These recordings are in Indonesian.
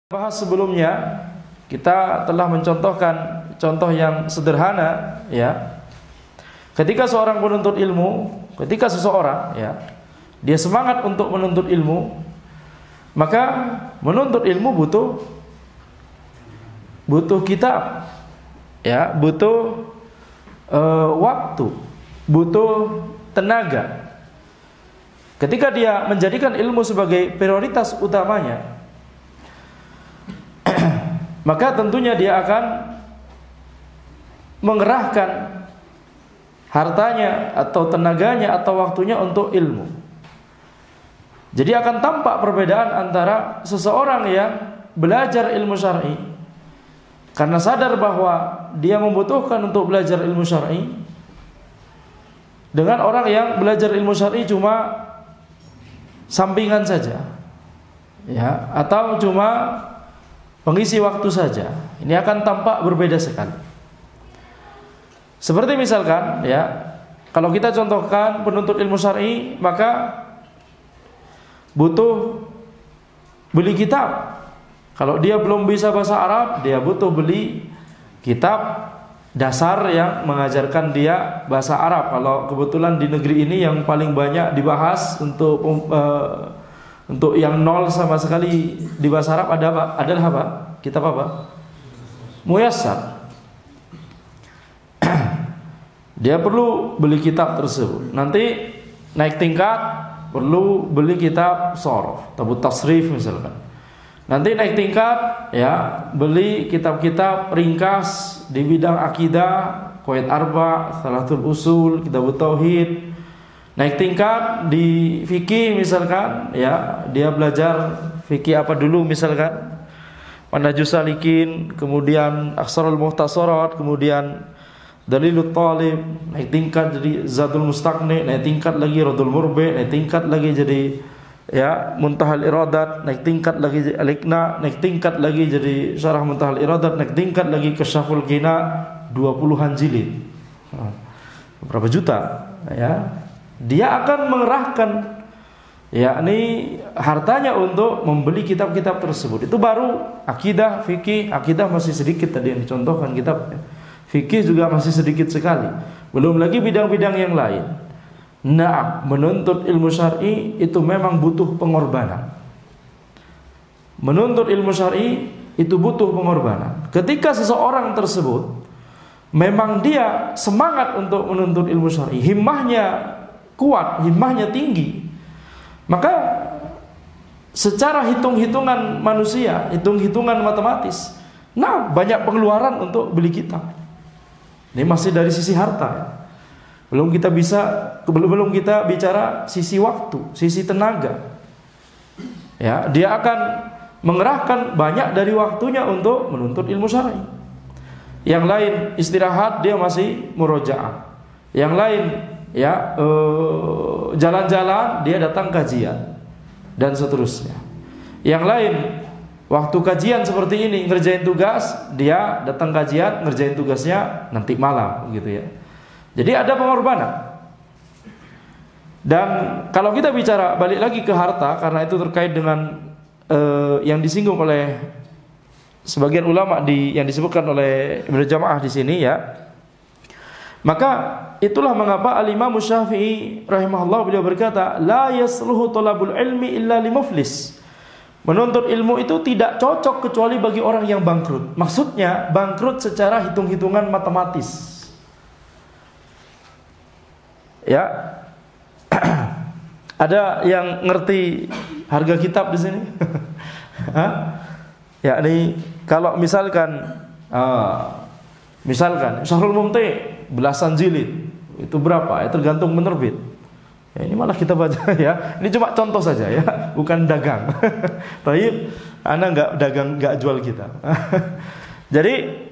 Bahas sebelumnya kita telah mencontohkan contoh yang sederhana, ya. Ketika seorang penuntut ilmu, ketika seseorang, ya, dia semangat untuk menuntut ilmu, maka menuntut ilmu butuh kitab, ya, butuh waktu, butuh tenaga. Ketika dia menjadikan ilmu sebagai prioritas utamanya, maka tentunya dia akan mengerahkan hartanya atau tenaganya atau waktunya untuk ilmu. Jadi akan tampak perbedaan antara seseorang yang belajar ilmu syar'i karena sadar bahwa dia membutuhkan untuk belajar ilmu syar'i, dengan orang yang belajar ilmu syar'i cuma sampingan saja, ya, atau cuma pengisi waktu saja. Ini akan tampak berbeda sekali. Seperti misalkan, ya, kalau kita contohkan penuntut ilmu syar'i, maka butuh beli kitab. Kalau dia belum bisa bahasa Arab, dia butuh beli kitab dasar yang mengajarkan dia bahasa Arab. Kalau kebetulan di negeri ini yang paling banyak dibahas untuk yang nol sama sekali di bahasa Arab adalah apa? Kitab apa? Muyassar. Dia perlu beli kitab tersebut. Nanti naik tingkat perlu beli kitab Shoroh, tabut tasrif misalkan. Nanti naik tingkat, ya, beli kitab-kitab ringkas di bidang akidah, Qawaid Arba', Shalatul Usul, Kitabut Tauhid. Naik tingkat di fikih misalkan, ya, dia belajar fikih apa dulu misalkan, Manhajus Salikin, kemudian Aksarul Muhtasarat, kemudian Dalilut Talib. Naik tingkat jadi Zadul Mustaqni, naik tingkat lagi Radul Murbi, naik tingkat lagi jadi, ya, Muntahal Iradat, naik tingkat lagi jadi Al-Iqna, naik tingkat lagi jadi Syarah Muntahal Iradat, naik tingkat lagi Kasyaful Ghina, 20-an jilid. Berapa juta, ya. Dia akan mengerahkan, yakni hartanya untuk membeli kitab-kitab tersebut. Itu baru akidah, fikih. Akidah masih sedikit tadi yang dicontohkan kitabnya. Fikih juga masih sedikit sekali. Belum lagi bidang-bidang yang lain. Nah, menuntut ilmu syar'i itu memang butuh pengorbanan. Menuntut ilmu syar'i itu butuh pengorbanan. Ketika seseorang tersebut memang dia semangat untuk menuntut ilmu syar'i, himmahnya kuat, himmahnya tinggi, maka secara hitung-hitungan manusia, hitung-hitungan matematis, nah, banyak pengeluaran untuk beli kitab. Ini masih dari sisi harta, ya. Belum kita bicara sisi waktu, sisi tenaga. Ya, dia akan mengerahkan banyak dari waktunya untuk menuntut ilmu syar'i. Yang lain istirahat, dia masih murojaah. Yang lain, ya, jalan-jalan, dia datang kajian dan seterusnya. Yang lain waktu kajian seperti ini, ngerjain tugas, dia datang kajian, ngerjain tugasnya nanti malam, gitu, ya. Jadi ada pengorbanan. Dan kalau kita bicara balik lagi ke harta, karena itu terkait dengan yang disinggung oleh sebagian ulama yang disebutkan oleh Ibnu Jamaah di sini, ya. Maka itulah mengapa Al-Imam Syafi'i rahimahullah, beliau berkata, la yasluhu talabul ilmi illa limuflis. Menuntut ilmu itu tidak cocok kecuali bagi orang yang bangkrut. Maksudnya bangkrut secara hitung-hitungan matematis. Ya. Ada yang ngerti harga kitab di sini? Ya, ini kalau misalkan Syahrul Mumti belasan jilid, itu berapa? Ya, tergantung penerbit. Ya, ini malah kita baca, ya. Ini cuma contoh saja, ya, bukan dagang. Tapi ana nggak jual kita. Jadi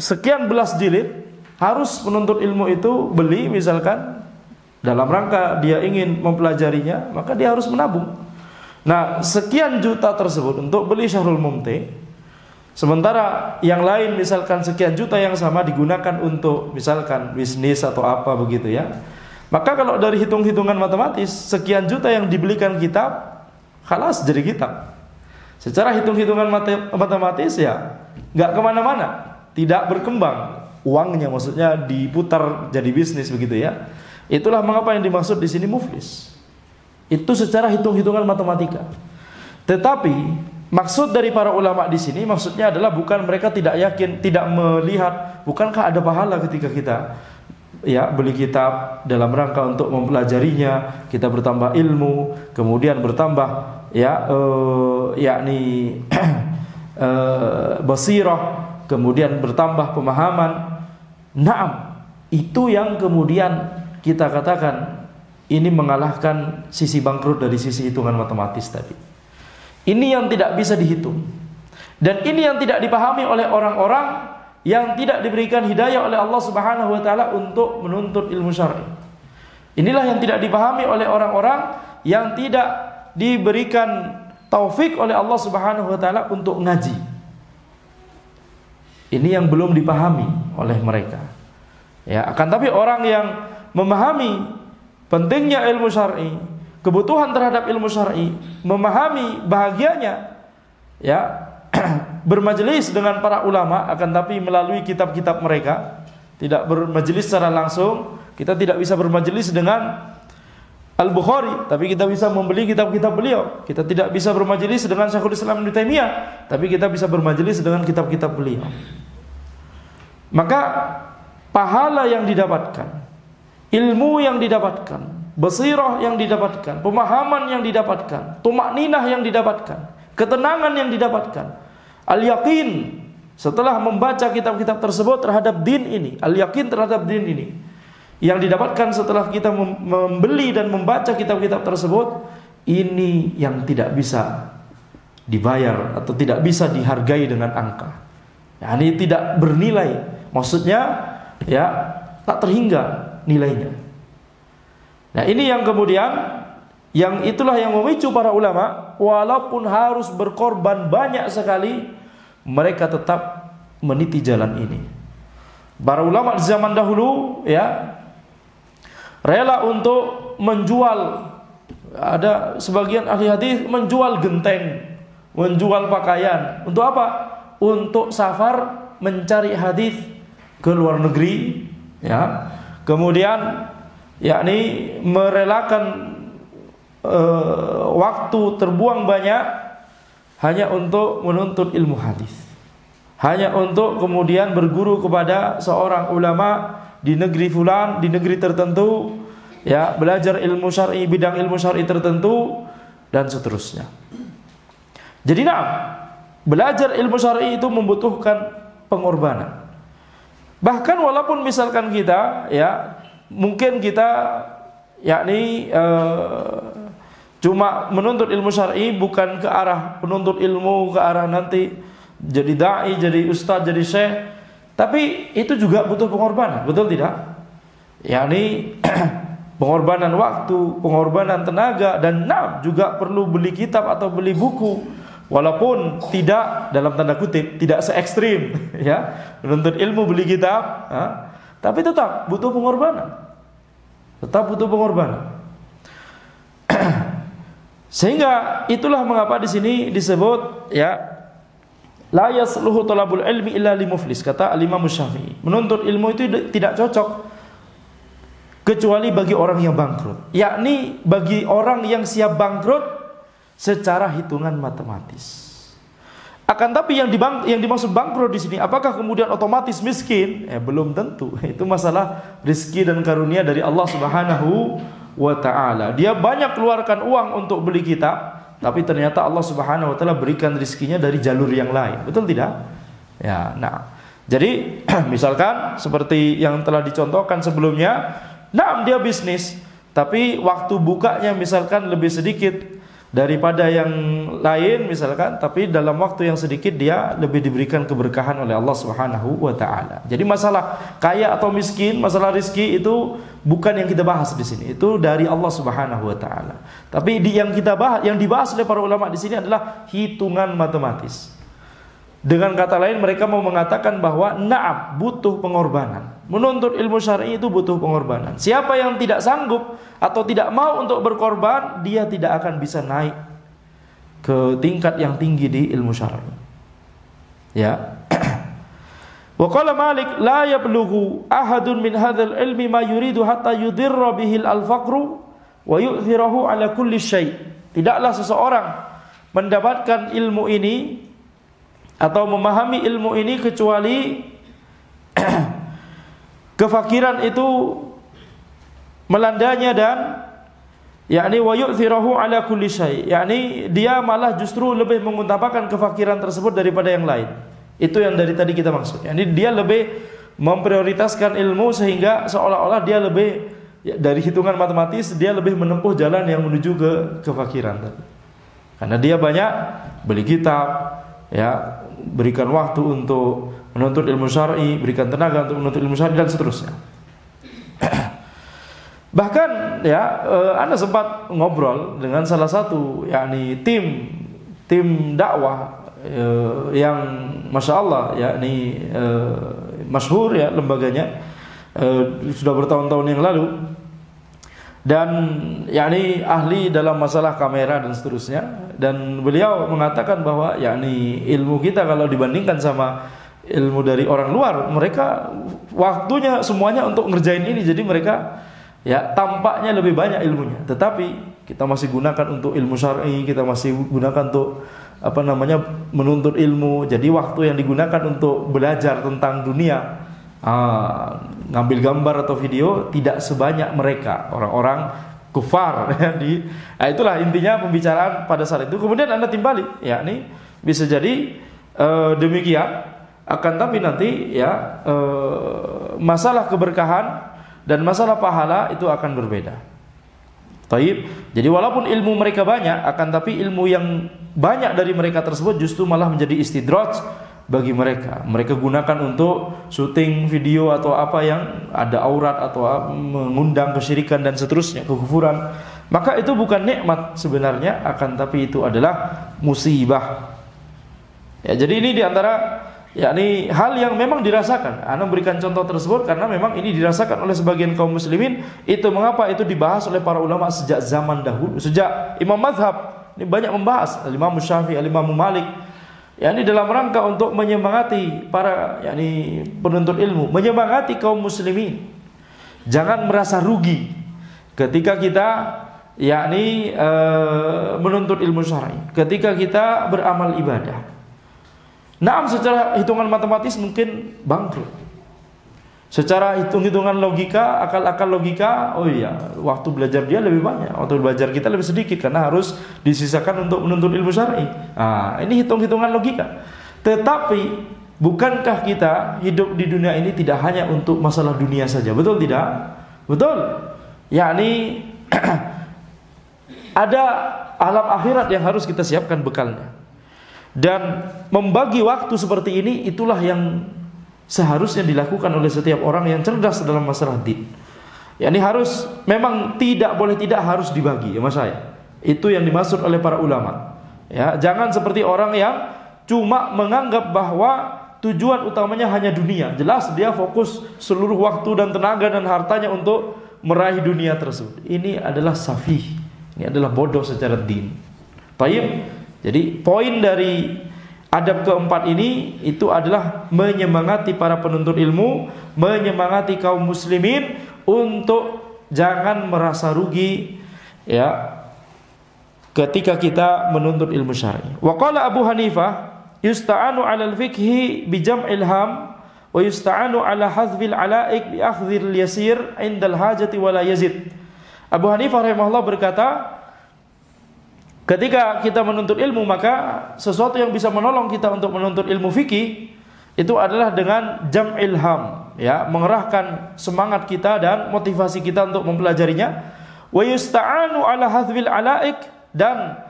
sekian belas jilid harus penuntut ilmu itu beli, misalkan dalam rangka dia ingin mempelajarinya, maka dia harus menabung. Nah, sekian juta tersebut untuk beli Syahrul Mumti, sementara yang lain misalkan sekian juta yang sama digunakan untuk misalkan bisnis atau apa begitu, ya. Maka kalau dari hitung-hitungan matematis, sekian juta yang dibelikan kitab, khalas jadi kitab. Secara hitung-hitungan matematis ya nggak kemana-mana, tidak berkembang uangnya, maksudnya diputar jadi bisnis begitu ya. Itulah mengapa yang dimaksud di sini muflis. Itu secara hitung-hitungan matematika. Tetapi maksud dari para ulama di sini maksudnya adalah bukan mereka tidak yakin, tidak melihat, bukankah ada pahala ketika kita ya beli kitab dalam rangka untuk mempelajarinya, kita bertambah ilmu, kemudian bertambah ya yakni basirah, kemudian bertambah pemahaman. Naam, itu yang kemudian kita katakan ini mengalahkan sisi bangkrut dari sisi hitungan matematis tadi. Ini yang tidak bisa dihitung. Dan ini yang tidak dipahami oleh orang-orang yang tidak diberikan hidayah oleh Allah Subhanahu wa taala untuk menuntut ilmu syar'i. Inilah yang tidak dipahami oleh orang-orang yang tidak diberikan taufik oleh Allah Subhanahu wa taala untuk ngaji. Ini yang belum dipahami oleh mereka. Ya, akan tapi orang yang memahami pentingnya ilmu syar'i, kebutuhan terhadap ilmu syar'i, memahami bahagianya ya bermajelis dengan para ulama, akan tapi melalui kitab-kitab mereka, tidak bermajelis secara langsung. Kita tidak bisa bermajelis dengan Al-Bukhari, tapi kita bisa membeli kitab-kitab beliau. Kita tidak bisa bermajelis dengan Syekhul Islam Ibnu Taimiyah, tapi kita bisa bermajelis dengan kitab-kitab beliau. Maka pahala yang didapatkan, ilmu yang didapatkan, basirah yang didapatkan, pemahaman yang didapatkan, tumakninah yang didapatkan, ketenangan yang didapatkan, al-yaqin setelah membaca kitab-kitab tersebut terhadap din ini, al-yaqin terhadap din ini yang didapatkan setelah kita membeli dan membaca kitab-kitab tersebut, ini yang tidak bisa dibayar atau tidak bisa dihargai dengan angka. Ya, ini tidak bernilai, maksudnya ya tak terhingga nilainya. Nah, ini yang kemudian yang itulah yang memicu para ulama, walaupun harus berkorban banyak sekali, mereka tetap meniti jalan ini. Para ulama di zaman dahulu ya rela untuk menjual, ada sebagian ahli hadis menjual genteng, menjual pakaian. Untuk apa? Untuk safar mencari hadis ke luar negeri, ya. Kemudian yakni merelakan waktu terbuang banyak hanya untuk menuntut ilmu hadis, hanya untuk kemudian berguru kepada seorang ulama di negeri fulan, di negeri tertentu, ya, belajar ilmu syar'i, bidang ilmu syar'i tertentu dan seterusnya. Jadi belajar ilmu syar'i itu membutuhkan pengorbanan. Bahkan walaupun misalkan kita ya mungkin kita yakni cuma menuntut ilmu syar'i, bukan ke arah penuntut ilmu, ke arah nanti jadi dai, jadi ustaz, jadi syekh, tapi itu juga butuh pengorbanan, betul tidak? Yakni pengorbanan waktu, pengorbanan tenaga, dan juga perlu beli kitab atau beli buku. Walaupun tidak, dalam tanda kutip, tidak se ekstrim ya menuntut ilmu beli kitab, tapi tetap butuh pengorbanan, tetap butuh pengorbanan. Sehingga itulah mengapa di sini disebut ya la yasluhu talabul ilmi illa limuflis, kata Al-Imam Syafi'i. Menuntut ilmu itu tidak cocok kecuali bagi orang yang bangkrut, yakni bagi orang yang siap bangkrut secara hitungan matematis. Akan tapi yang dimaksud bangkrut di sini, apakah kemudian otomatis miskin? Belum tentu. Itu masalah rezeki dan karunia dari Allah Subhanahu wa taala. Dia banyak keluarkan uang untuk beli kitab, tapi ternyata Allah Subhanahu wa taala berikan rezekinya dari jalur yang lain. Betul tidak? Ya, jadi misalkan seperti yang telah dicontohkan sebelumnya, dia bisnis, tapi waktu bukanya misalkan lebih sedikit daripada yang lain misalkan, tapi dalam waktu yang sedikit dia lebih diberikan keberkahan oleh Allah Subhanahu wa taala. Jadi masalah kaya atau miskin, masalah rezeki itu bukan yang kita bahas di sini. Itu dari Allah Subhanahu wa taala. Tapi yang dibahas oleh para ulama di sini adalah hitungan matematis. Dengan kata lain, mereka mau mengatakan bahwa butuh pengorbanan. Menuntut ilmu syar'i itu butuh pengorbanan. Siapa yang tidak sanggup atau tidak mau untuk berkorban, dia tidak akan bisa naik ke tingkat yang tinggi di ilmu syar'i. Ya. Wa qala Malik la yablughu ahadun min hadzal ilmi ma yuridu hatta yudirra bihi al-faqru wa yu'thirahu ala kulli syai'. Tidaklah seseorang mendapatkan ilmu ini atau memahami ilmu ini kecuali kefakiran itu melandanya dan yakni wa yu'thirahu ala kulli syai', yakni dia malah justru lebih mengutamakan kefakiran tersebut daripada yang lain. Itu yang dari tadi kita maksud. Yakni dia lebih memprioritaskan ilmu sehingga seolah-olah dia lebih dari hitungan matematis dia lebih menempuh jalan yang menuju ke kefakiran tadi. Karena dia banyak beli kitab, ya, berikan waktu untuk menuntut ilmu syar'i, berikan tenaga untuk menuntut ilmu syar'i dan seterusnya. Bahkan ya, Anda sempat ngobrol dengan salah satu yakni tim dakwah yang masya Allah yakni masyhur ya lembaganya, sudah bertahun-tahun yang lalu, dan yakni ahli dalam masalah kamera dan seterusnya, dan beliau mengatakan bahwa yakni ilmu kita kalau dibandingkan sama ilmu dari orang luar, mereka waktunya semuanya untuk ngerjain ini, jadi mereka ya tampaknya lebih banyak ilmunya, tetapi kita masih gunakan untuk ilmu syar'i, kita masih gunakan untuk menuntut ilmu. Jadi waktu yang digunakan untuk belajar tentang dunia, ngambil gambar atau video, tidak sebanyak mereka orang-orang kufar. Itulah intinya pembicaraan pada saat itu. Kemudian Anda timbali, yakni bisa jadi demikian, akan tapi nanti ya masalah keberkahan dan masalah pahala itu akan berbeda. Taib. Jadi walaupun ilmu mereka banyak, akan tapi ilmu yang banyak dari mereka tersebut justru malah menjadi istidraj bagi mereka. Mereka gunakan untuk syuting video atau apa yang ada aurat atau mengundang kesyirikan dan seterusnya, kekufuran. Maka itu bukan nikmat sebenarnya, akan tapi itu adalah musibah. Ya, jadi ini diantara yakni hal yang memang dirasakan. Ana berikan contoh tersebut karena memang ini dirasakan oleh sebagian kaum muslimin. Itu mengapa itu dibahas oleh para ulama sejak zaman dahulu, sejak Imam Mazhab ini banyak membahas, Imam Syafi'i, Imam Malik, yakni dalam rangka untuk menyemangati para yakni penuntut ilmu, menyemangati kaum muslimin. Jangan merasa rugi ketika kita yakni menuntut ilmu syar'i, ketika kita beramal ibadah. Naam, secara hitungan matematis mungkin bangkrut. Secara hitung-hitungan logika, akal-akal logika, oh iya, waktu belajar dia lebih banyak, waktu belajar kita lebih sedikit karena harus disisakan untuk menuntut ilmu syar'i. Ini hitung-hitungan logika. Tetapi bukankah kita hidup di dunia ini tidak hanya untuk masalah dunia saja? Betul tidak? Betul. Yakni ada alam akhirat yang harus kita siapkan bekalnya. Dan membagi waktu seperti ini, itulah yang seharusnya dilakukan oleh setiap orang yang cerdas dalam masalah din. Yani harus, memang tidak boleh tidak harus dibagi, ya mas saya. Itu yang dimaksud oleh para ulama. Ya, jangan seperti orang yang cuma menganggap bahwa tujuan utamanya hanya dunia. Jelas dia fokus seluruh waktu dan tenaga dan hartanya untuk meraih dunia tersebut. Ini adalah safih. Ini adalah bodoh secara din. Taib. Jadi poin dari adab keempat ini itu adalah menyemangati para penuntut ilmu, menyemangati kaum muslimin untuk jangan merasa rugi ya ketika kita menuntut ilmu syar'i. Wa qala Abu Hanifah yusta'anu 'ala al-fiqhi bi jam'il ham wa yusta'anu 'ala hadhfil 'alaik bi akhdhil yasir 'inda al-hajati wa la yazid. Abu Hanifah rahimahullah berkata, ketika kita menuntut ilmu, maka sesuatu yang bisa menolong kita untuk menuntut ilmu fikih itu adalah dengan jam'il ham, ya, mengerahkan semangat kita dan motivasi kita untuk mempelajarinya. Wa yusta'anu 'ala hadhfil 'alaik, dan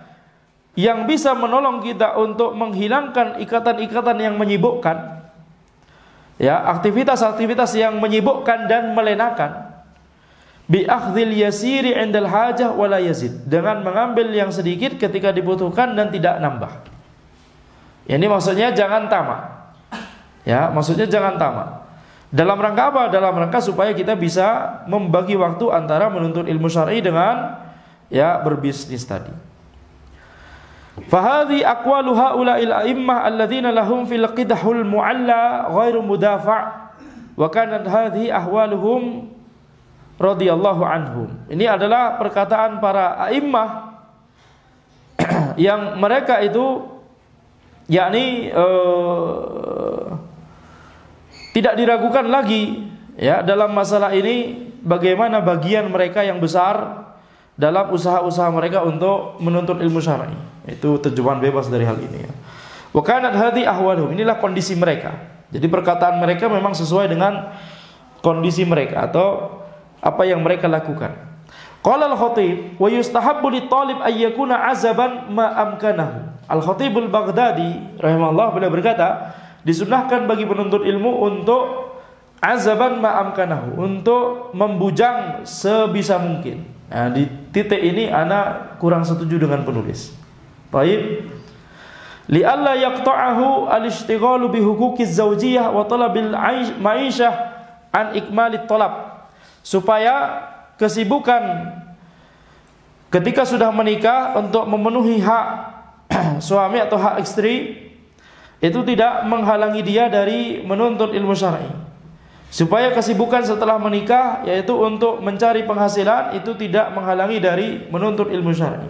yang bisa menolong kita untuk menghilangkan ikatan-ikatan yang menyibukkan, ya, aktivitas-aktivitas yang menyibukkan dan melenakan. Bi akhdhil yasiri 'indal hajah wa la yazid, dengan mengambil yang sedikit ketika dibutuhkan dan tidak nambah. Ini maksudnya jangan tamak. Ya, maksudnya jangan tamak. Dalam rangka apa? Dalam rangka supaya kita bisa membagi waktu antara menuntut ilmu syar'i dengan ya berbisnis tadi. Fahadhi aqwalu haula'il a'immah alladzina lahum fil qidhul mu'alla ghairu mudafa' wa kanat hadhihi ahwaluhum radhiyallahu anhum. Ini adalah perkataan para a'immah yang mereka itu yakni tidak diragukan lagi ya dalam masalah ini bagaimana bagian mereka yang besar dalam usaha-usaha mereka untuk menuntut ilmu syar'i. Itu terjemahan bebas dari hal ini ya. Wa kanat hadhi ahwaluhum, inilah kondisi mereka. Jadi perkataan mereka memang sesuai dengan kondisi mereka atau apa yang mereka lakukan. Qala al-Khatib wa yustahabbu lit-talib ay yakuna azaban ma amkanahu. Al-Khatib al-Baghdadi rahimahullah beliau berkata, disunnahkan bagi penuntut ilmu untuk azaban ma amkanahu, untuk membujang sebisa mungkin. Nah, di titik ini ana kurang setuju dengan penulis. Baik. Li'alla yaqta'ahu al-ishtighalu bi huquqiz zawjiyah wa talabil ma'isyah an ikmalit talab. Supaya kesibukan ketika sudah menikah untuk memenuhi hak suami atau hak istri itu tidak menghalangi dia dari menuntut ilmu syar'i. Supaya kesibukan setelah menikah yaitu untuk mencari penghasilan itu tidak menghalangi dari menuntut ilmu syar'i.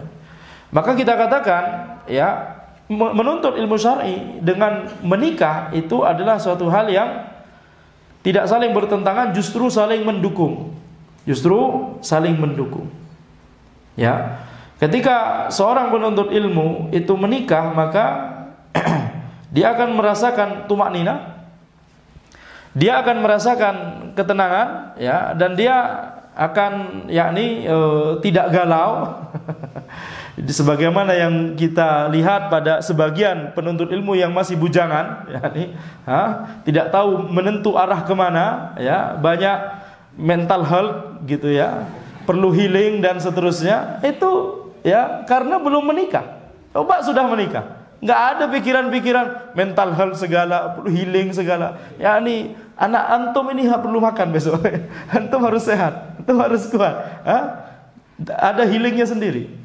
Maka kita katakan ya, menuntut ilmu syar'i dengan menikah itu adalah suatu hal yang tidak saling bertentangan, justru saling mendukung. Justru saling mendukung. Ya. Ketika seorang penuntut ilmu itu menikah, maka dia akan merasakan tumaknina, dia akan merasakan ketenangan ya, dan dia akan yakni tidak galau. Sebagaimana yang kita lihat pada sebagian penuntut ilmu yang masih bujangan, yakni tidak tahu menentu arah kemana, ya, banyak mental health gitu ya, perlu healing dan seterusnya. Itu ya karena belum menikah. Coba sudah menikah, nggak ada pikiran-pikiran mental health segala, perlu healing segala. Yakni anak antum ini perlu makan besok, antum harus sehat, antum harus kuat. Ada healingnya sendiri.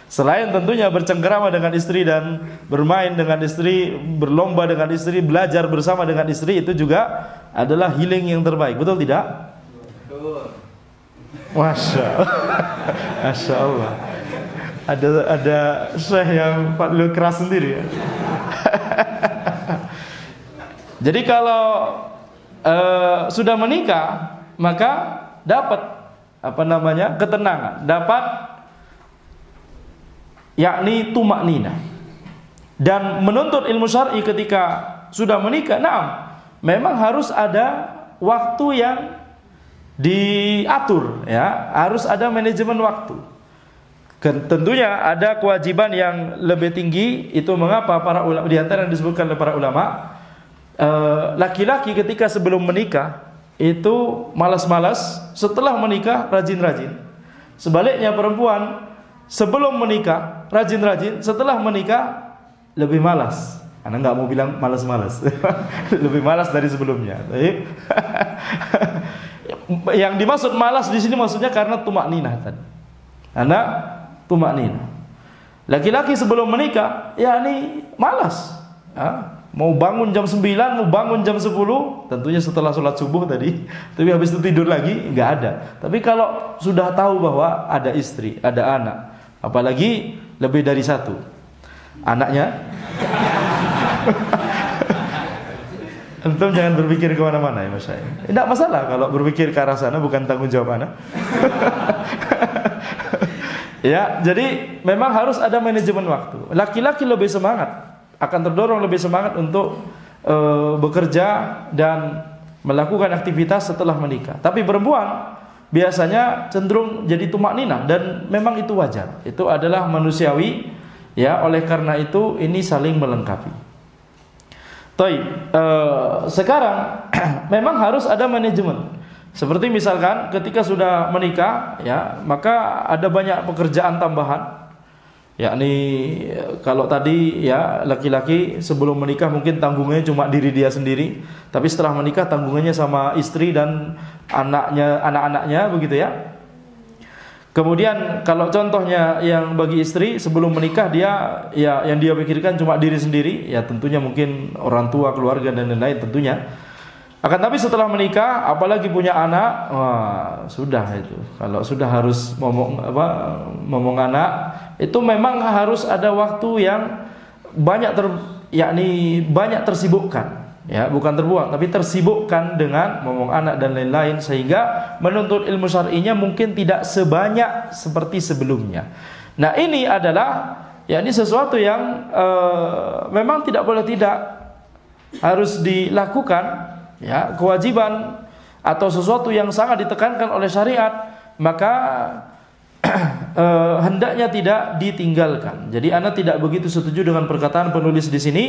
Selain tentunya bercengkerama dengan istri dan bermain dengan istri, berlomba dengan istri, belajar bersama dengan istri, itu juga adalah healing yang terbaik. Betul tidak? Betul. Masya Allah. Ada syekh yang paling keras sendiri ya. Jadi kalau sudah menikah maka dapat ketenangan, dapat yakni tumaknina. Dan menuntut ilmu syar'i ketika sudah menikah, memang harus ada waktu yang diatur ya, harus ada manajemen waktu. Tentunya ada kewajiban yang lebih tinggi. Itu mengapa para ulama, di antara yang disebutkan oleh para ulama, laki-laki ketika sebelum menikah itu malas-malas, setelah menikah rajin-rajin. Sebaliknya perempuan sebelum menikah rajin-rajin, setelah menikah lebih malas. Anda nggak mau bilang malas-malas, lebih malas dari sebelumnya. Yang dimaksud malas di sini maksudnya karena tumakninah tadi. Karena tumakninah. Laki-laki sebelum menikah, yakni malas. Mau bangun jam 9, mau bangun jam 10, tentunya setelah sholat subuh tadi. Tapi habis itu tidur lagi, nggak ada. Tapi kalau sudah tahu bahwa ada istri, ada anak, apalagi lebih dari satu anaknya, antum jangan berpikir kemana-mana ya mas saya. Tidak masalah kalau berpikir ke arah sana, bukan tanggung jawab anak. Ya, jadi memang harus ada manajemen waktu. Laki-laki lebih semangat, akan terdorong lebih semangat untuk bekerja dan melakukan aktivitas setelah menikah. Tapi perempuan biasanya cenderung jadi tumakninah, dan memang itu wajar. Itu adalah manusiawi ya, oleh karena itu ini saling melengkapi. Sekarang memang harus ada manajemen. Seperti misalkan ketika sudah menikah ya, maka ada banyak pekerjaan tambahan. Yakni kalau tadi ya laki-laki sebelum menikah mungkin tanggungnya cuma diri dia sendiri, tapi setelah menikah tanggungannya sama istri dan anak-anaknya begitu ya. Kemudian kalau contohnya yang bagi istri sebelum menikah dia ya yang dia pikirkan cuma diri sendiri, ya tentunya mungkin orang tua, keluarga dan lain-lain tentunya. Akan tapi setelah menikah, apalagi punya anak, wah sudah itu. Kalau sudah harus ngomong anak, itu memang harus ada waktu yang banyak banyak tersibukkan. Ya, bukan terbuang, tapi tersibukkan dengan ngomong anak dan lain-lain, sehingga menuntut ilmu syar'inya mungkin tidak sebanyak seperti sebelumnya. Nah, ini adalah ini sesuatu yang memang tidak boleh tidak harus dilakukan, ya, kewajiban atau sesuatu yang sangat ditekankan oleh syariat, maka hendaknya tidak ditinggalkan. Jadi ana tidak begitu setuju dengan perkataan penulis di sini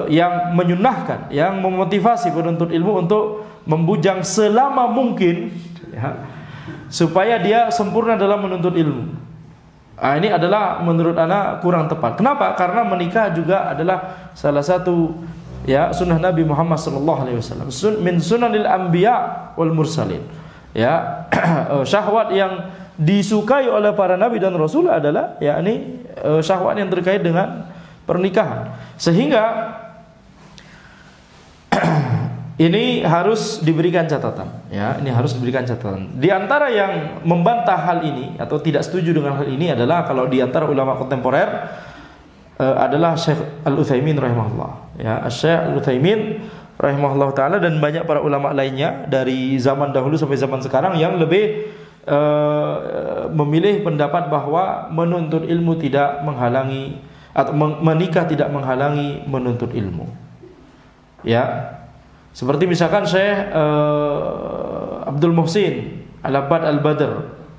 yang menyunahkan, yang memotivasi penuntut ilmu untuk membujang selama mungkin, ya, supaya dia sempurna dalam menuntut ilmu. Nah, ini adalah menurut ana kurang tepat. Kenapa? Karena menikah juga adalah salah satu sunnah Nabi Muhammad SAW, min sunanil anbiya wal mursalin. Ya, syahwat yang disukai oleh para nabi dan rasul adalah syahwat yang terkait dengan pernikahan. Sehingga ini harus diberikan catatan, ya, ini harus diberikan catatan. Di antara yang membantah hal ini atau tidak setuju dengan hal ini adalah kalau di antara ulama kontemporer adalah Syekh Al-Utsaimin rahimahullah. Ya, Syekh Al-Utsaimin rahimahullah taala dan banyak para ulama lainnya dari zaman dahulu sampai zaman sekarang yang lebih memilih pendapat bahwa menuntut ilmu tidak menghalangi atau menikah tidak menghalangi menuntut ilmu. Ya, seperti misalkan Syekh Abdul Muhsin Al-Abbad Al-Badr,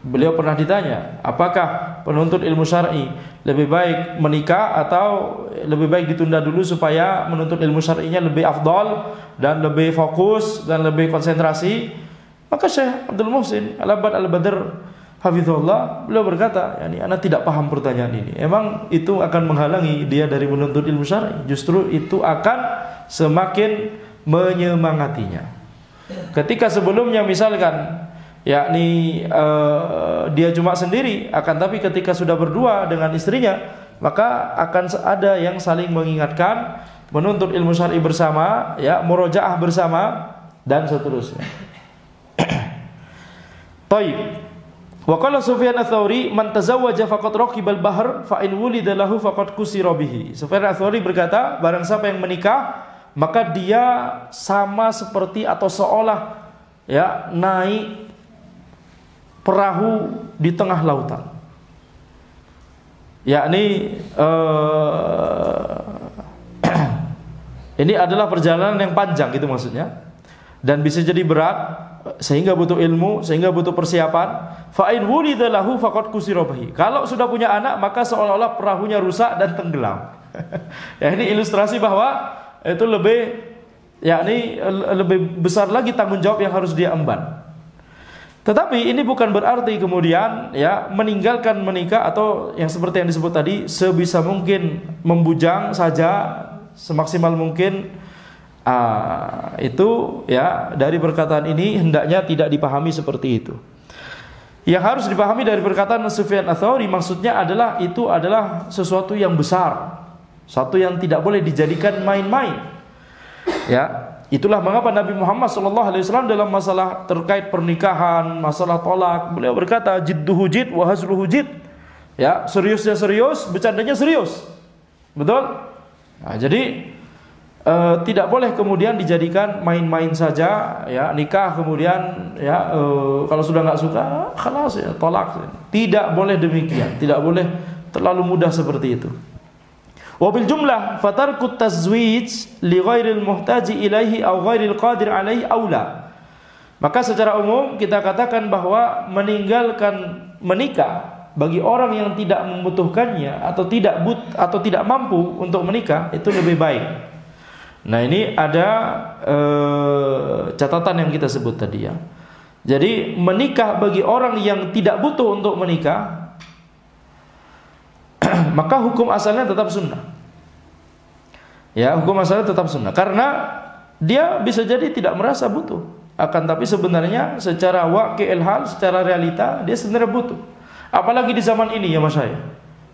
beliau pernah ditanya, apakah penuntut ilmu syar'i lebih baik menikah atau lebih baik ditunda dulu supaya menuntut ilmu syar'inya lebih afdal dan lebih fokus dan lebih konsentrasi? Maka Syekh Abdul Muhsin Al-Abbad Al-Badr hafizahullah, beliau berkata, ana tidak paham pertanyaan ini. Emang itu akan menghalangi dia dari menuntut ilmu syar'i? Justru itu akan semakin menyemangatinya. Ketika sebelumnya misalkan dia cuma sendiri, akan tapi ketika sudah berdua dengan istrinya, maka akan ada yang saling mengingatkan, menuntut ilmu syar'i bersama, ya, murojaah bersama dan seterusnya. Taib. Wa qala Sufyan Ats-Tsauri, man tazawwaja faqad raqibal bahr fa in wulida lahu faqad kusira bihi. Sufyan Ats-Tsauri berkata, barang siapa yang menikah, maka dia sama seperti atau seolah naik perahu di tengah lautan. Yakni ini adalah perjalanan yang panjang, gitu maksudnya. Dan bisa jadi berat, sehingga butuh ilmu, sehingga butuh persiapan. Fa in wulida lahu faqad kusira bihi. Kalau sudah punya anak, maka seolah-olah perahunya rusak dan tenggelam. Ini ilustrasi bahwa itu lebih besar lagi tanggung jawab yang harus dia emban. Tetapi ini bukan berarti kemudian meninggalkan menikah atau yang seperti yang disebut tadi, sebisa mungkin membujang saja semaksimal mungkin. Itu dari perkataan ini hendaknya tidak dipahami seperti itu. Yang harus dipahami dari perkataan Sufyan Ats-Tsauri, maksudnya adalah itu adalah sesuatu yang besar, sesuatu yang tidak boleh dijadikan main-main. Ya, itulah mengapa Nabi Muhammad SAW dalam masalah terkait pernikahan, masalah tolak, beliau berkata, jidduhu jid wa hazluhu jid. Ya, seriusnya serius, bercandanya serius. Betul? Nah, jadi tidak boleh kemudian dijadikan main-main saja, nikah kemudian kalau sudah nggak suka, khalas tolak. Tidak boleh demikian, tidak boleh terlalu mudah seperti itu. Wabil jumlah fatarkut tazwij li ghairil muhtaji ilaihi aw ghairil qadir alaihi aula. Maka secara umum kita katakan bahwa meninggalkan menikah bagi orang yang tidak membutuhkannya atau tidak mampu untuk menikah itu lebih baik. Nah, ini ada catatan yang kita sebut tadi, ya. Jadi menikah bagi orang yang tidak butuh untuk menikah, maka hukum asalnya tetap sunnah. Ya, hukum asalnya tetap sunnah karena dia bisa jadi tidak merasa butuh. Akan tapi sebenarnya secara waqi'il hal, secara realita dia sebenarnya butuh. Apalagi di zaman ini ya Mas saya.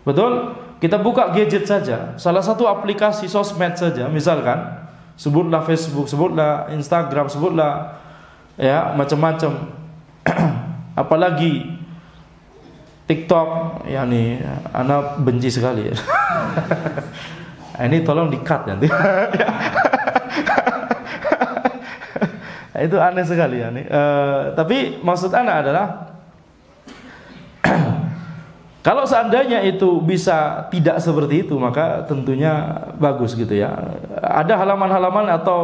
Betul? Kita buka gadget saja, salah satu aplikasi sosmed saja, misalkan sebutlah Facebook, sebutlah Instagram, sebutlah ya macam-macam. Apalagi TikTok, ya nih, anak benci sekali ya. Ini tolong di-cut nanti. Itu aneh sekali ya nih. Tapi maksud anak adalah kalau seandainya itu bisa tidak seperti itu, maka tentunya bagus gitu ya. Ada halaman-halaman atau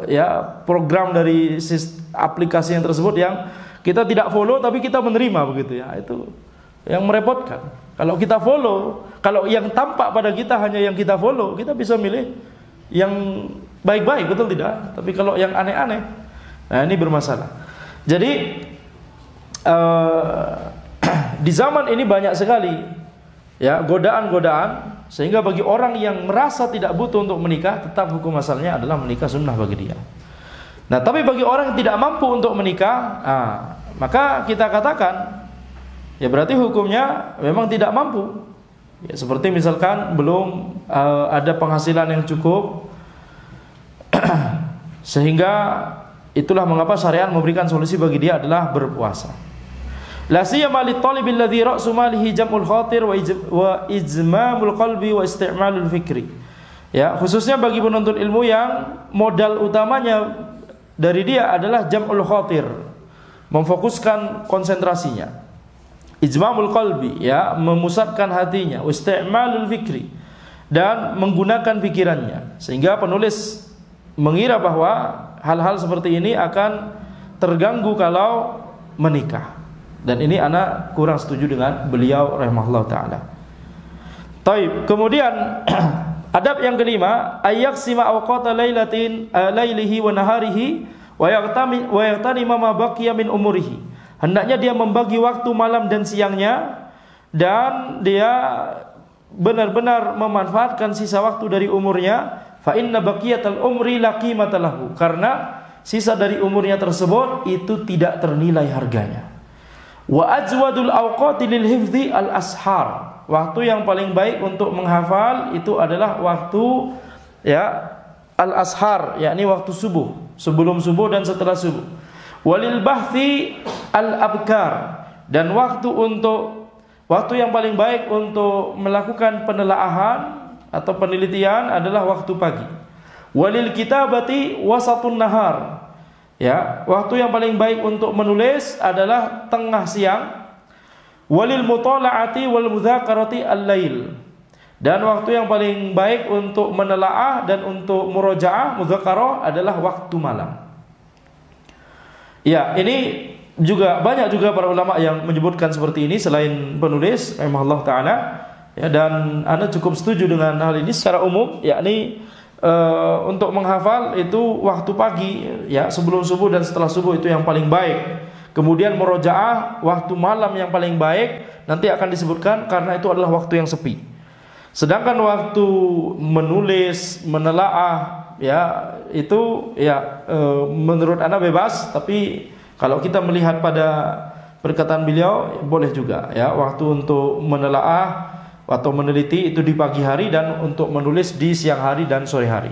ya program dari aplikasi yang tersebut yang kita tidak follow tapi kita menerima begitu ya. Itu yang merepotkan. Kalau kita follow, kalau yang tampak pada kita hanya yang kita follow, kita bisa milih yang baik-baik, betul tidak? Tapi kalau yang aneh-aneh, nah ini bermasalah. Jadi di zaman ini banyak sekali ya godaan-godaan, sehingga bagi orang yang merasa tidak butuh untuk menikah, tetap hukum asalnya adalah menikah sunnah bagi dia. Nah, tapi bagi orang yang tidak mampu untuk menikah, maka kita katakan ya berarti hukumnya memang tidak mampu. Ya, seperti misalkan belum ada penghasilan yang cukup, sehingga itulah mengapa syariat memberikan solusi bagi dia adalah berpuasa. La siyama lit-talibil ladzi ra'su malihi jam'ul khatir wa izmamul qalbi wa isti'malul fikri. Ya, khususnya bagi penuntut ilmu yang modal utamanya dari dia adalah jam'ul khatir, memfokuskan konsentrasinya. Izmamul qalbi, ya, memusatkan hatinya, wa isti'malul fikri, dan menggunakan pikirannya. Sehingga penulis mengira bahwa hal-hal seperti ini akan terganggu kalau menikah. Dan ini anak kurang setuju dengan beliau rahimahullah ta'ala. Taib. Kemudian adab yang kelima, ayaksima awqata lailihi wa naharihi wa yaqtanima ma baqiya min umurihi. Hendaknya dia membagi waktu malam dan siangnya, dan dia benar-benar memanfaatkan sisa waktu dari umurnya. Fa inna baqiyatal umri la qimata lahu. Karena sisa dari umurnya tersebut itu tidak ternilai harganya. Wa ajwadul awqati lil hifdzi al ashar. Waktu yang paling baik untuk menghafal itu adalah waktu ya al ashar, yakni waktu subuh, sebelum subuh dan setelah subuh. Walil bahthi al abkar, dan waktu yang paling baik untuk melakukan penelaahan atau penelitian adalah waktu pagi. Walil kitabati wasatun nahar. Ya, waktu yang paling baik untuk menulis adalah tengah siang. Walil mutala'ati wal mudzakarati al-lail. Dan waktu yang paling baik untuk menelaah dan untuk murojaah, mudzakarah, adalah waktu malam. Ya, ini juga banyak juga para ulama yang menyebutkan seperti ini selain penulis rahimahullah taala. Ya, dan Anda cukup setuju dengan hal ini secara umum, yakni untuk menghafal itu waktu pagi, ya, sebelum subuh dan setelah subuh itu yang paling baik. Kemudian murojaah waktu malam yang paling baik, nanti akan disebutkan karena itu adalah waktu yang sepi. Sedangkan waktu menulis, menelaah, ya, itu ya menurut Anda bebas, tapi kalau kita melihat pada perkataan beliau boleh juga, ya, waktu untuk menelaah atau meneliti itu di pagi hari, dan untuk menulis di siang hari dan sore hari.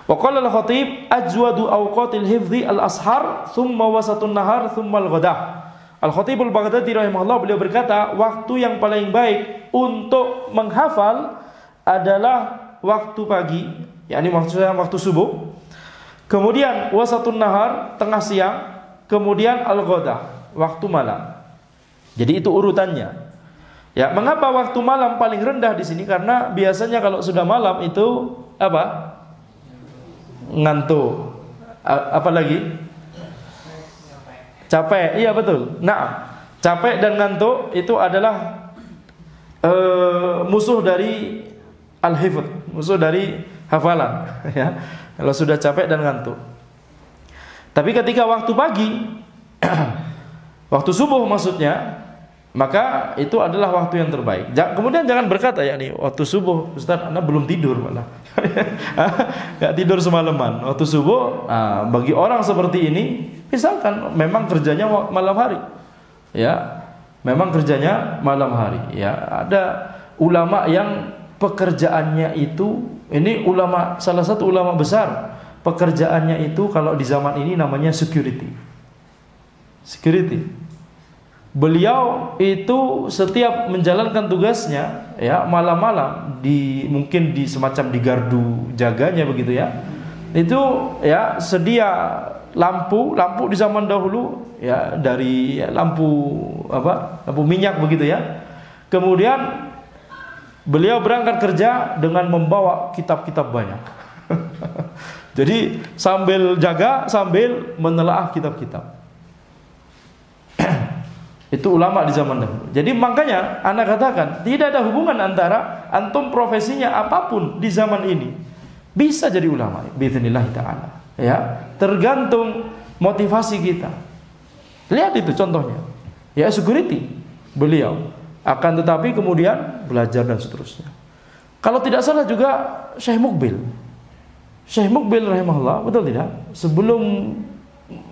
Wa qala al-khatib ajwadu awqatil hifdzi al-ashar thumma wasatun nahar thumma al-ghadah. Al-Khatib al-Baghdadi rahimahullah beliau berkata, waktu yang paling baik untuk menghafal adalah waktu pagi, yakni maksudnya waktu subuh. Kemudian wasatun nahar, tengah siang. Kemudian al-ghadah, waktu malam. Jadi itu urutannya. Ya, mengapa waktu malam paling rendah di sini? Karena biasanya kalau sudah malam itu apa? Ngantuk. Apa lagi? Capek. Iya betul. Nah, capek dan ngantuk itu adalah musuh dari al-hifdz, musuh dari hafalan. Ya, kalau sudah capek dan ngantuk. Tapi ketika waktu pagi, waktu subuh maksudnya, maka itu adalah waktu yang terbaik. Kemudian jangan berkata ya nih waktu subuh, Ustaz, Anda belum tidur malah. Enggak tidur semalaman. Waktu subuh, bagi orang seperti ini, misalkan memang kerjanya malam hari. Ya, memang kerjanya malam hari. Ya, ada ulama yang pekerjaannya itu, ini ulama, salah satu ulama besar, pekerjaannya itu kalau di zaman ini namanya security. Beliau itu setiap menjalankan tugasnya ya malam-malam mungkin di semacam di gardu jaganya begitu ya. Itu ya sedia lampu di zaman dahulu ya dari lampu minyak begitu ya. Kemudian beliau berangkat kerja dengan membawa kitab-kitab banyak. Jadi sambil jaga sambil menelaah kitab-kitab. Itu ulama di zaman dahulu. Jadi makanya anak katakan tidak ada hubungan antara antum profesinya apapun di zaman ini bisa jadi ulama biidznillah taala. Ya, tergantung motivasi kita. Lihat itu contohnya. Ya security beliau akan tetapi kemudian belajar dan seterusnya. Kalau tidak salah juga Syekh Mukbil rahimahullah, betul tidak? Sebelum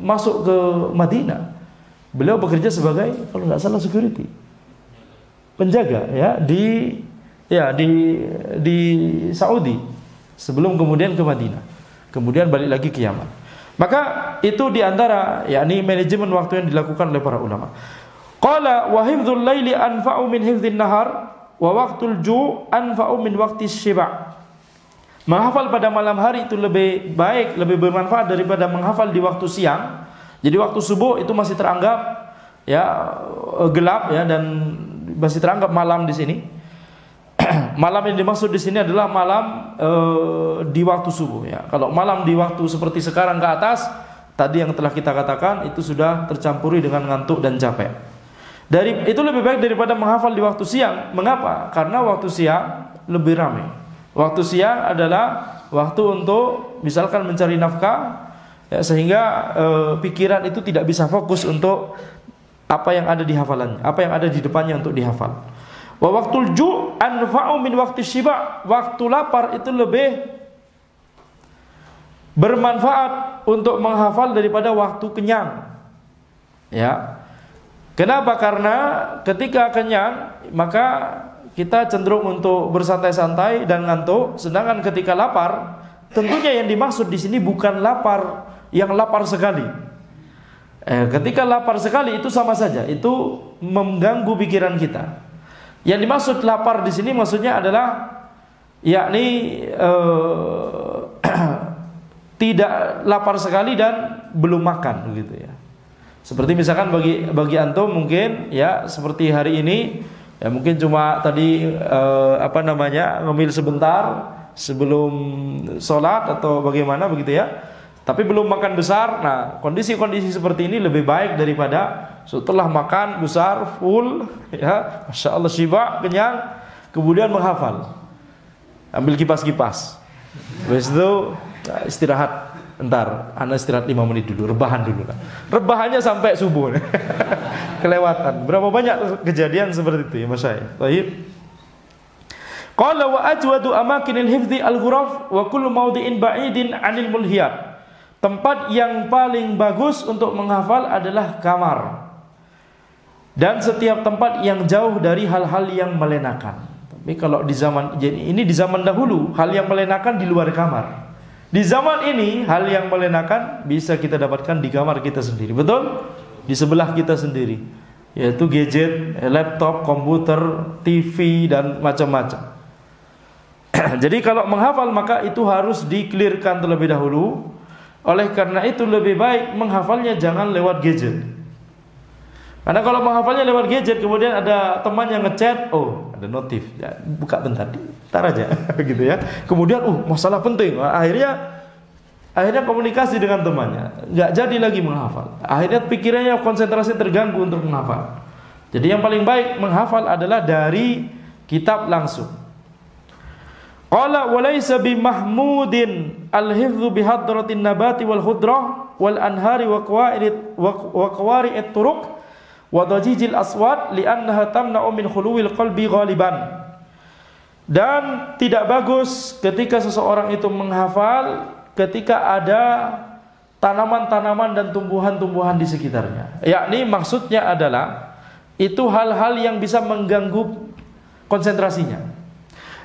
masuk ke Madinah beliau bekerja sebagai kalau nggak salah security, penjaga ya di Saudi sebelum kemudian ke Madinah, kemudian balik lagi ke Yaman. Maka itu diantara yakni manajemen waktu yang dilakukan oleh para ulama. Qala wa hifdzul laili anfa'u min hifdzin nahar wa waqtul ju' anfa'u min waqtis syiba'. Menghafal pada malam hari itu lebih baik, lebih bermanfaat daripada menghafal di waktu siang. Jadi waktu subuh itu masih teranggap ya gelap ya dan masih teranggap malam di sini. Malam yang dimaksud di sini adalah malam di waktu subuh ya. Kalau malam di waktu seperti sekarang ke atas, tadi yang telah kita katakan itu sudah tercampuri dengan ngantuk dan capek. Itu lebih baik daripada menghafal di waktu siang. Mengapa? Karena waktu siang lebih ramai. Waktu siang adalah waktu untuk misalkan mencari nafkah. Ya, sehingga pikiran itu tidak bisa fokus untuk apa yang ada di hafalannya, apa yang ada di depannya untuk dihafal. Wa waqtul ju' anfa'u min waqti syiba'. Waktu lapar itu lebih bermanfaat untuk menghafal daripada waktu kenyang. Ya. Kenapa? Karena ketika kenyang maka kita cenderung untuk bersantai-santai dan ngantuk, sedangkan ketika lapar, tentunya yang dimaksud di sini bukan lapar yang lapar sekali. Ketika lapar sekali itu sama saja, itu mengganggu pikiran kita. Yang dimaksud lapar di sini maksudnya adalah yakni tidak lapar sekali dan belum makan begitu ya. Seperti misalkan bagi antum mungkin ya seperti hari ini ya mungkin cuma tadi ngemil sebentar sebelum sholat atau bagaimana begitu ya. Tapi belum makan besar. Nah, kondisi-kondisi seperti ini lebih baik daripada setelah makan besar, full, ya, masya Allah syiba, kenyang, kemudian menghafal, ambil kipas-kipas. Habis itu istirahat, entar, anda istirahat 5 menit dulu, rebahan dulu. Rebahannya sampai subuh, kelewatan. Berapa banyak kejadian seperti itu ya, mas saya. Baik. Qala wa ajwadu amakinil hifdzi al-ghuraf wa kullu mawdi'in ba'idin 'anil mulhiyat. Tempat yang paling bagus untuk menghafal adalah kamar. Dan setiap tempat yang jauh dari hal-hal yang melenakan. Tapi kalau di zaman ini di zaman dahulu, hal yang melenakan di luar kamar. Di zaman ini, hal yang melenakan bisa kita dapatkan di kamar kita sendiri. Betul? Di sebelah kita sendiri. Yaitu gadget, laptop, komputer, TV dan macam-macam. Jadi kalau menghafal maka itu harus di-clearkan terlebih dahulu. Oleh karena itu lebih baik menghafalnya jangan lewat gadget. Karena kalau menghafalnya lewat gadget kemudian ada teman yang ngechat, oh ada notif, ya, buka bentar, tar aja, gitu ya. Kemudian masalah penting, akhirnya komunikasi dengan temannya, nggak jadi lagi menghafal. Akhirnya pikirannya konsentrasi terganggu untuk menghafal. Jadi yang paling baik menghafal adalah dari kitab langsung. Qala wa laysa bi mahmudin al-hifdzu bi hadratin nabati wal khudrah wal anhari wa qawari'it turuq wa dajijil aswat li'annaha tamna'u min khuluwil qalbi ghaliban. Dan tidak bagus ketika seseorang itu menghafal ketika ada tanaman-tanaman dan tumbuhan-tumbuhan di sekitarnya. Yakni maksudnya adalah itu hal-hal yang bisa mengganggu konsentrasinya.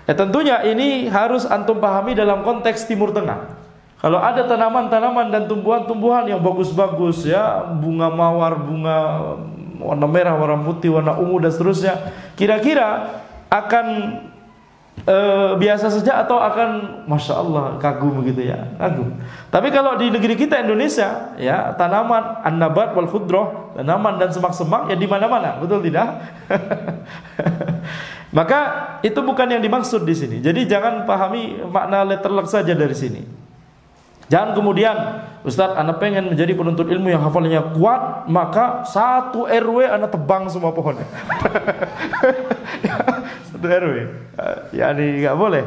Tentunya ini harus antum pahami dalam konteks Timur Tengah. Kalau ada tanaman-tanaman dan tumbuhan-tumbuhan yang bagus-bagus ya, bunga mawar, bunga warna merah, warna putih, warna ungu dan seterusnya, kira-kira akan biasa saja atau akan masya Allah kagum begitu ya, kagum. Tapi kalau di negeri kita Indonesia ya, tanaman an-nabat wal khudroh, tanaman dan semak-semak ya di mana-mana, betul tidak? Maka itu bukan yang dimaksud di sini. Jadi jangan pahami makna letterlock saja dari sini. Jangan kemudian Ustaz, anak pengen menjadi penuntut ilmu yang hafalnya kuat, maka satu RW anak tebang semua pohonnya. Satu RW, ya ini nggak boleh.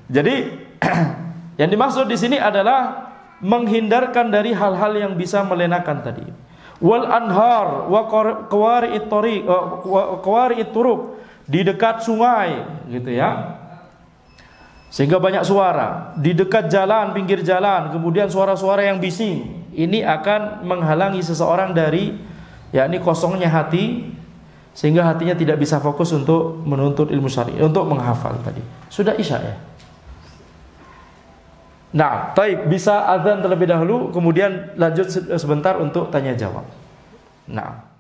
Jadi yang dimaksud di sini adalah menghindarkan dari hal-hal yang bisa melenakan tadi. Wal anhar wa qawari'it tariq wa qawari'it turuq, di dekat sungai gitu ya. Sehingga banyak suara di dekat jalan, pinggir jalan, kemudian suara-suara yang bising. Ini akan menghalangi seseorang dari yakni kosongnya hati, sehingga hatinya tidak bisa fokus untuk menuntut ilmu syar'i, untuk menghafal tadi. Sudah isya ya. Nah, taib, bisa azan terlebih dahulu, kemudian lanjut sebentar untuk tanya jawab. Nah.